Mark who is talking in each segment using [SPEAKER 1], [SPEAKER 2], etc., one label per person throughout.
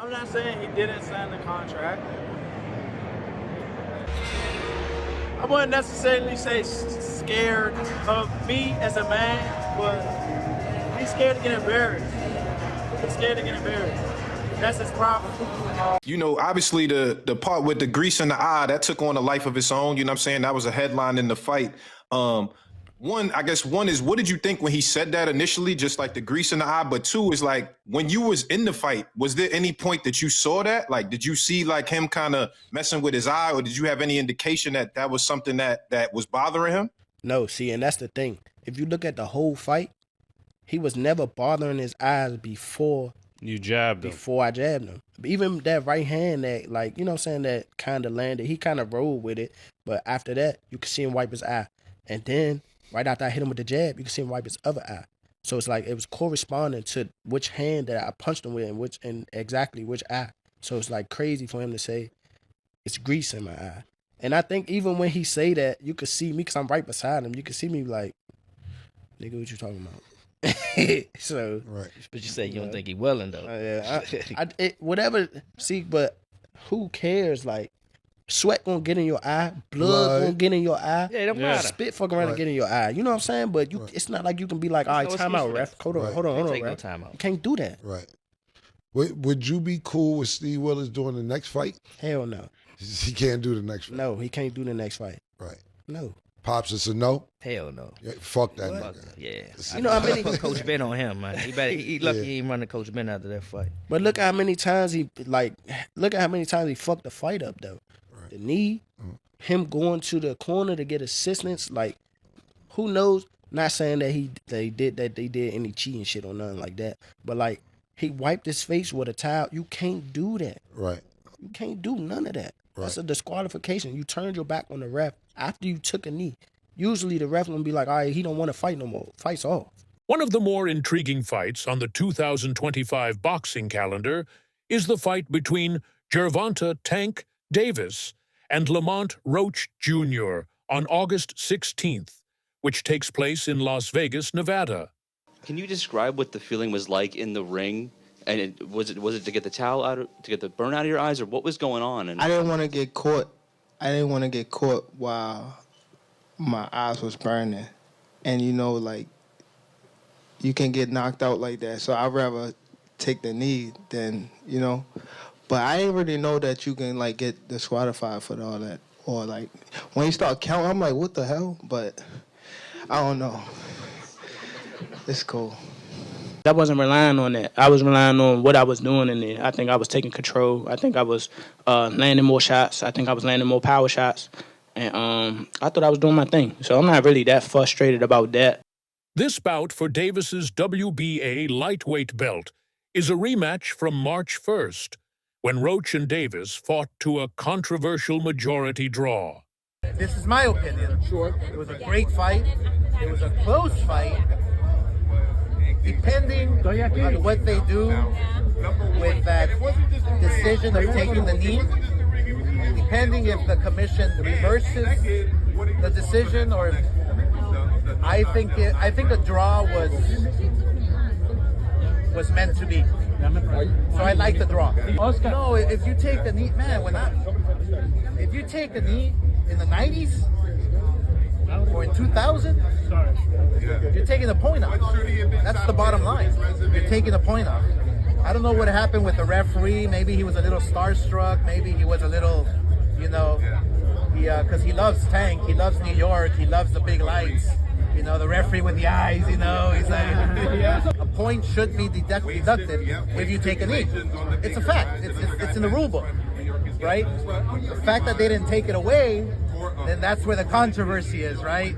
[SPEAKER 1] I'm not saying he didn't sign the contract. I wouldn't necessarily say scared of me as a man, but he's scared to get embarrassed. He's scared to get embarrassed. That's his problem.
[SPEAKER 2] You know, obviously the part with the grease in the eye, that took on a life of its own. You know what I'm saying? That was a headline in the fight. One is, what did you think when he said that initially, just like the grease in the eye? But two is like, when you was in the fight, was there any point that you saw that? Like, did you see like him kind of messing with his eye, or did you have any indication that that was something that was bothering him?
[SPEAKER 3] No, see, and that's the thing. If you look at the whole fight, he was never bothering his eyes before
[SPEAKER 4] you jabbed him.
[SPEAKER 3] Before I jabbed him. Even that right hand that, like, you know what I'm saying, that kind of landed, he kind of rolled with it. But after that, you could see him wipe his eye. And then, right after I hit him with the jab, you could see him wipe his other eye. So it's like it was corresponding to which hand that I punched him with and exactly which eye. So it's like crazy for him to say it's grease in my eye. And I think even when he say that, you could see me, because I'm right beside him, you could see me like, nigga, what you talking about? So,
[SPEAKER 5] right.
[SPEAKER 6] But you say you don't think he willing though.
[SPEAKER 3] Whatever. See, but who cares? Like, sweat gonna get in your eye, blood gonna get in your eye.
[SPEAKER 6] Yeah, it don't matter.
[SPEAKER 3] Spit fucking around and get in your eye. You know what I'm saying? But it's not like you can be like, all right, time out, ref. Hold on,
[SPEAKER 6] Take no
[SPEAKER 3] ref.
[SPEAKER 6] time out.
[SPEAKER 3] You can't do that.
[SPEAKER 5] Right. Would you be cool with Steve Willis doing the next fight?
[SPEAKER 3] Hell no.
[SPEAKER 5] He can't do the next fight.
[SPEAKER 3] No, he can't do the next fight.
[SPEAKER 5] Right.
[SPEAKER 3] No.
[SPEAKER 5] Pops, it's a no?
[SPEAKER 6] Hell no.
[SPEAKER 5] Yeah, fuck that nigga.
[SPEAKER 6] Yeah.
[SPEAKER 3] You know how many
[SPEAKER 6] put Coach Ben on him, man. He lucky he ain't running Coach Ben after that fight.
[SPEAKER 3] But look how many times he fucked the fight up though. Right. The knee, him going to the corner to get assistance, like who knows? Not saying that they did any cheating shit or nothing like that. But like he wiped his face with a towel. You can't do that.
[SPEAKER 5] Right.
[SPEAKER 3] You can't do none of that.
[SPEAKER 5] Right.
[SPEAKER 3] That's a disqualification. You turned your back on the ref after you took a knee. Usually the ref gonna be like, all right, he don't want to fight no more. Fight's off.
[SPEAKER 7] One of the more intriguing fights on the 2025 boxing calendar is the fight between Gervonta Tank Davis and Lamont Roach Jr. on August 16th, which takes place in Las Vegas, Nevada.
[SPEAKER 8] Can you describe what the feeling was like in the ring? And was it to get the towel out, to get the burn out of your eyes, or what was going on? And
[SPEAKER 9] I didn't want to get caught. I didn't want to get caught while my eyes was burning, and you know, like you can get knocked out like that. So I'd rather take the knee than But I didn't really know that you can like get disqualified for all that, or like when you start counting, I'm like, what the hell? But I don't know. It's cool.
[SPEAKER 10] I wasn't relying on that. I was relying on what I was doing in there. I think I was taking control. I think I was landing more shots. I think I was landing more power shots. And I thought I was doing my thing. So I'm not really that frustrated about that.
[SPEAKER 7] This bout for Davis's WBA lightweight belt is a rematch from March 1st, when Roach and Davis fought to a controversial majority draw.
[SPEAKER 11] This is my opinion. Sure. It was a great fight. It was a close fight. Depending on what they do with that decision of taking the knee, depending if the commission reverses the decision, or I think the draw was meant to be. So I like the draw. No, if you take the knee, man, if you take a knee in the 90s or in 2000, you're taking a point off. That's the bottom line. You're taking a point off. I don't know what happened with the referee. Maybe he was a little starstruck. Maybe he was a little, because he loves Tank. He loves New York. He loves the big lights. The referee with the eyes, he's like, a point should be deducted if you take a knee. It's a fact. It's in the rule book, right? The fact that they didn't take it away, then that's where the controversy is, right?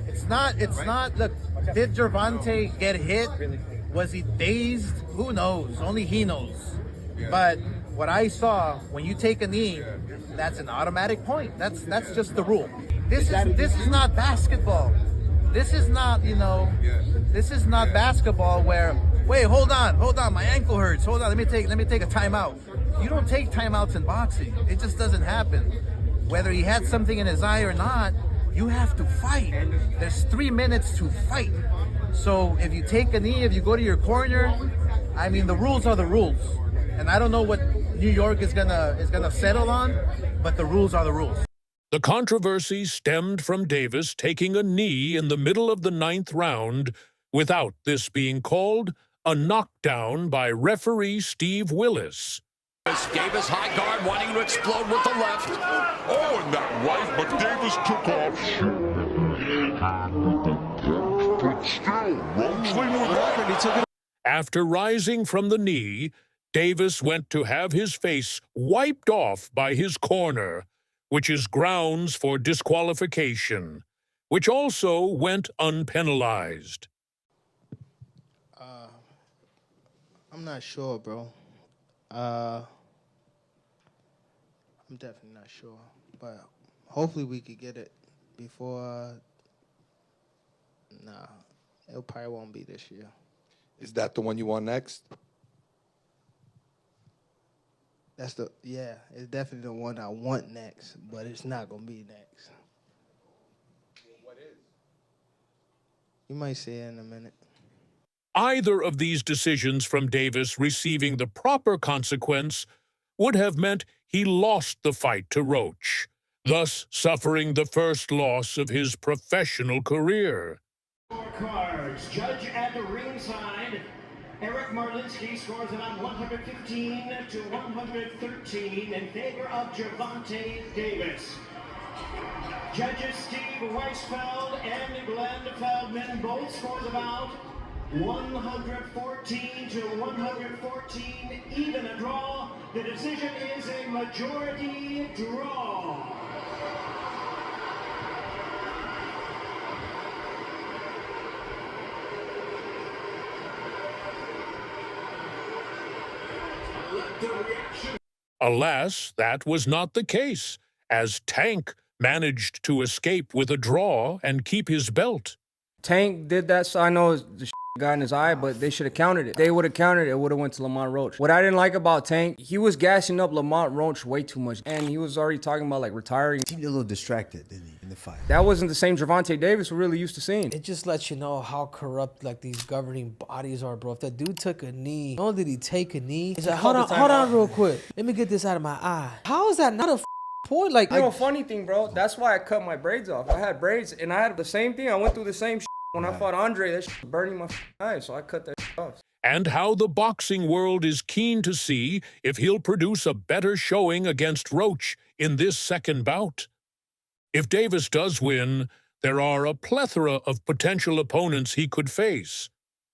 [SPEAKER 11] It's not, look, did Gervonta get hit? Was he dazed? Who knows? Only he knows. But what I saw, when you take a knee, that's an automatic point. That's just the rule. This is not basketball. This is not, this is not basketball where, wait, hold on, my ankle hurts. Hold on, let me take a timeout. You don't take timeouts in boxing. It just doesn't happen. Whether he had something in his eye or not, you have to fight. There's 3 minutes to fight. So if you take a knee, if you go to your corner, the rules are the rules. And I don't know what New York is gonna settle on, but the rules are the rules.
[SPEAKER 7] The controversy stemmed from Davis taking a knee in the middle of the 9th round without this being called a knockdown by referee Steve Willis.
[SPEAKER 4] Davis high guard wanting to explode with the left.
[SPEAKER 12] Oh, and that right, but Davis took off. But still, Roach with that.
[SPEAKER 4] He took it.
[SPEAKER 7] After rising from the knee, Davis went to have his face wiped off by his corner, which is grounds for disqualification, which also went unpenalized.
[SPEAKER 9] I'm not sure, bro. I'm definitely not sure, but hopefully we could get it before. Nah, it probably won't be this year.
[SPEAKER 13] Is that the one you want next?
[SPEAKER 9] It's definitely the one I want next, but it's not gonna be next.
[SPEAKER 13] What is?
[SPEAKER 9] You might see it in a minute.
[SPEAKER 7] Either of these decisions from Davis receiving the proper consequence would have meant he lost the fight to Roach, thus suffering the first loss of his professional career.
[SPEAKER 14] Cards. Judge at the ringside, Eric Marlinsky scores about 115 to 113 in favor of Gervonta Davis. Judges Steve Weisfeld and Glenn Feldman both scores about 114 to 114, even a draw. The decision is a majority draw.
[SPEAKER 7] Alas, that was not the case, as Tank managed to escape with a draw and keep his belt.
[SPEAKER 15] Tank did that, so I know the got in his eye, but they should have countered it. They would have countered it, it would have went to Lamont Roach. What I didn't like about Tank, he was gassing up Lamont Roach way too much, and he was already talking about like retiring.
[SPEAKER 16] He seemed a little distracted, didn't he, in the fight?
[SPEAKER 15] That wasn't the same Gervonta Davis we're really used to seeing.
[SPEAKER 17] It just lets you know how corrupt like these governing bodies are, bro. If that dude took a knee, not only did he take a knee, he said, hold on real quick. Let me get this out of my eye. How is that not a point? Like,
[SPEAKER 15] you know, funny thing, bro, that's why I cut my braids off. I had braids, and I had the same thing. I went through the same shit. When I fought Andre, that shit was burning my eyes, so I cut that shit off.
[SPEAKER 7] And how the boxing world is keen to see if he'll produce a better showing against Roach in this second bout. If Davis does win, there are a plethora of potential opponents he could face.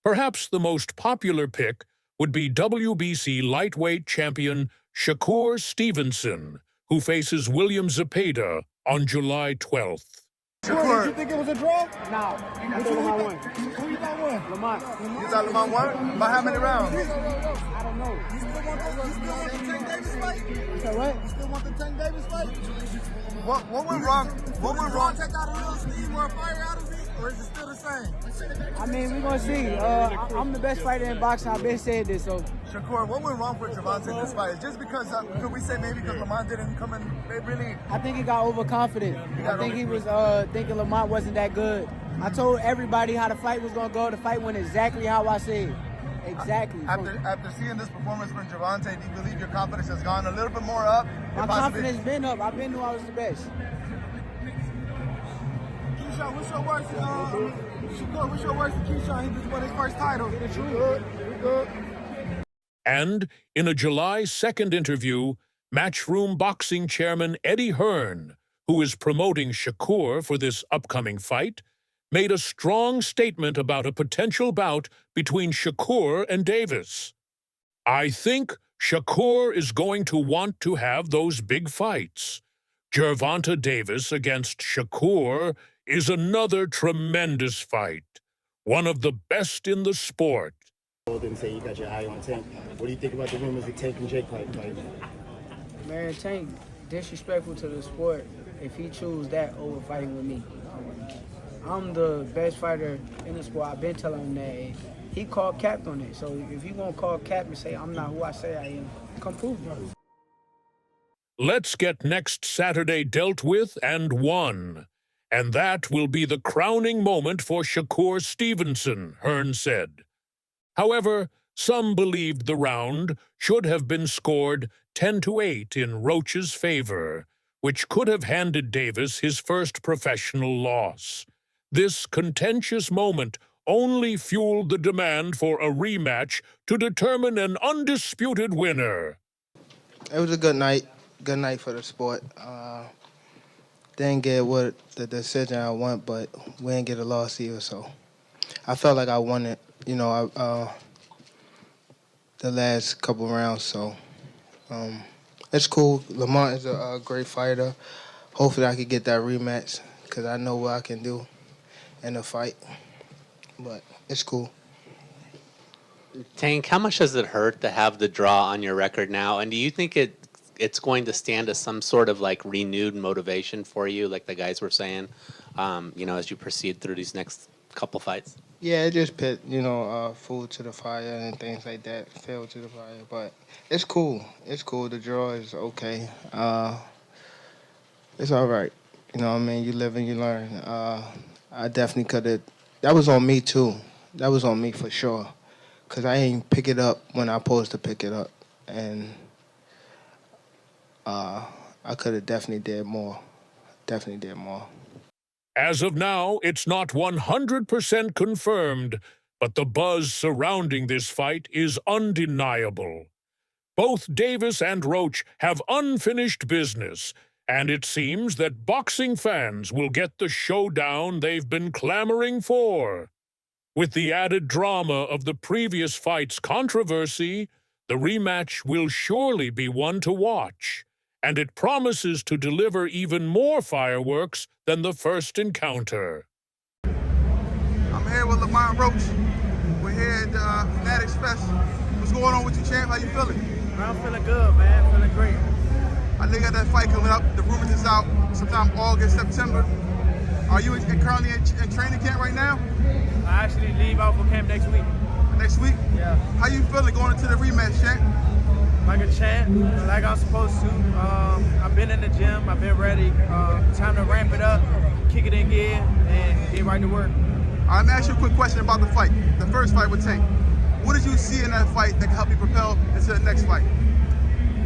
[SPEAKER 7] Perhaps the most popular pick would be WBC lightweight champion Shakur Stevenson, who faces William Zepeda on July 12th.
[SPEAKER 18] Shakur, did you think it was a draw? No. I thought Lamont won. Who you thought won? Lamont. You thought Lamont won? By how many rounds? I don't know. You still want the Tank Davis fight? You said what? You still want the Tank Davis fight? What went wrong? What went wrong? Take out a little steam or fire out of me, or is it still the same?
[SPEAKER 19] I mean, we're going to see. I'm the best fighter in boxing. I've been saying this, so.
[SPEAKER 18] Shakur, what went wrong for Gervonta in this fight? Is just because, could we say maybe because Lamont didn't come in, they really...
[SPEAKER 19] I think he got overconfident. I think he was thinking Lamont wasn't that good. I told everybody how the fight was going to go. The fight went exactly how I said. Exactly.
[SPEAKER 18] After seeing this performance from Gervonta, do you believe your confidence has gone a little bit more up?
[SPEAKER 19] My confidence been up. I've been knew I was the best.
[SPEAKER 18] Keyshawn, what's your worst? Shakur, what's your worst to Keyshawn? He just won his first title. We good.
[SPEAKER 7] And in a July 2nd interview, Matchroom Boxing chairman Eddie Hearn, who is promoting Shakur for this upcoming fight, made a strong statement about a potential bout between Shakur and Davis. I think Shakur is going to want to have those big fights. Gervonta Davis against Shakur is another tremendous fight, one of the best in the sport.
[SPEAKER 20] Didn't say you got your eye on Tank. What do you think about the rumors of Tank and Jake fight?
[SPEAKER 19] Man, Tank disrespectful to the sport if he choose that over fighting with me. I'm the best fighter in the sport. I've been telling him that. He called cap on it. So if you gonna call cap and say I'm not who I say I am, come prove it.
[SPEAKER 7] Let's get next Saturday dealt with and won. And that will be the crowning moment for Shakur Stevenson, Hearn said. However, Some believed the round should have been scored 10-8 in Roach's favor, which could have handed Davis his first professional loss. This contentious moment only fueled the demand for a rematch to determine an undisputed winner.
[SPEAKER 9] It was a good night for the sport. Didn't get what the decision I want, but we didn't get a loss either, so I felt like I won it, the last couple rounds, so it's cool. Lamont is a great fighter. Hopefully I could get that rematch because I know what I can do in a fight, but it's cool.
[SPEAKER 21] Tank, how much does it hurt to have the draw on your record now? And do you think it's going to stand as some sort of like renewed motivation for you, like the guys were saying, as you proceed through these next couple fights?
[SPEAKER 9] Yeah, it just put, food to the fire and things like that, fuel to the fire. But it's cool. It's cool. The draw is okay. It's all right. You know what I mean? You live and you learn. I definitely could have. That was on me, too. That was on me for sure. Because I ain't pick it up when I supposed to pick it up. And I could have definitely did more. Definitely did more.
[SPEAKER 7] As of now, it's not 100% confirmed, but the buzz surrounding this fight is undeniable. Both Davis and Roach have unfinished business, and it seems that boxing fans will get the showdown they've been clamoring for. With the added drama of the previous fight's controversy, the rematch will surely be one to watch, and it promises to deliver even more fireworks than the first encounter.
[SPEAKER 18] I'm here with Lamont Roach. We're here at Fanatics Fest. What's going on with you, champ? How you feeling?
[SPEAKER 1] I'm feeling good, man. Feeling great.
[SPEAKER 18] I know you got that fight coming up. The rumors is out sometime August, September. Are you currently in training camp right now?
[SPEAKER 1] I actually leave out for camp next week.
[SPEAKER 18] Next week?
[SPEAKER 1] Yeah.
[SPEAKER 18] How you feeling going into the rematch, champ?
[SPEAKER 1] Like a champ, like I'm supposed to. I've been in the gym, I've been ready. Time to ramp it up, kick it in gear, and get right to work.
[SPEAKER 18] I'm gonna ask you a quick question about the fight, the first fight with Tank. What did you see in that fight that can help you propel into the next fight?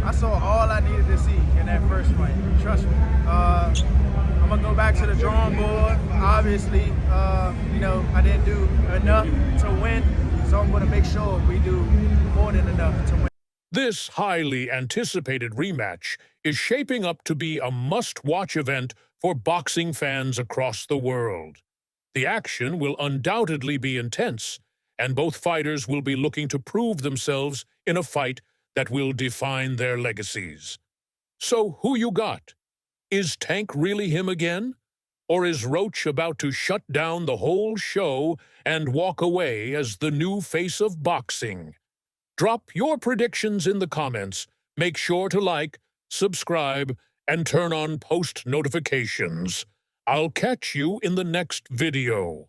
[SPEAKER 1] I saw all I needed to see in that first fight, trust me. I'm gonna go back to the drawing board. Obviously, I didn't do enough to win, so I'm gonna make sure we do more than enough to win.
[SPEAKER 7] This highly anticipated rematch is shaping up to be a must-watch event for boxing fans across the world. The action will undoubtedly be intense, and both fighters will be looking to prove themselves in a fight that will define their legacies. So who you got? Is Tank really him again? Or is Roach about to shut down the whole show and walk away as the new face of boxing? Drop your predictions in the comments. Make sure to like, subscribe, and turn on post notifications. I'll catch you in the next video.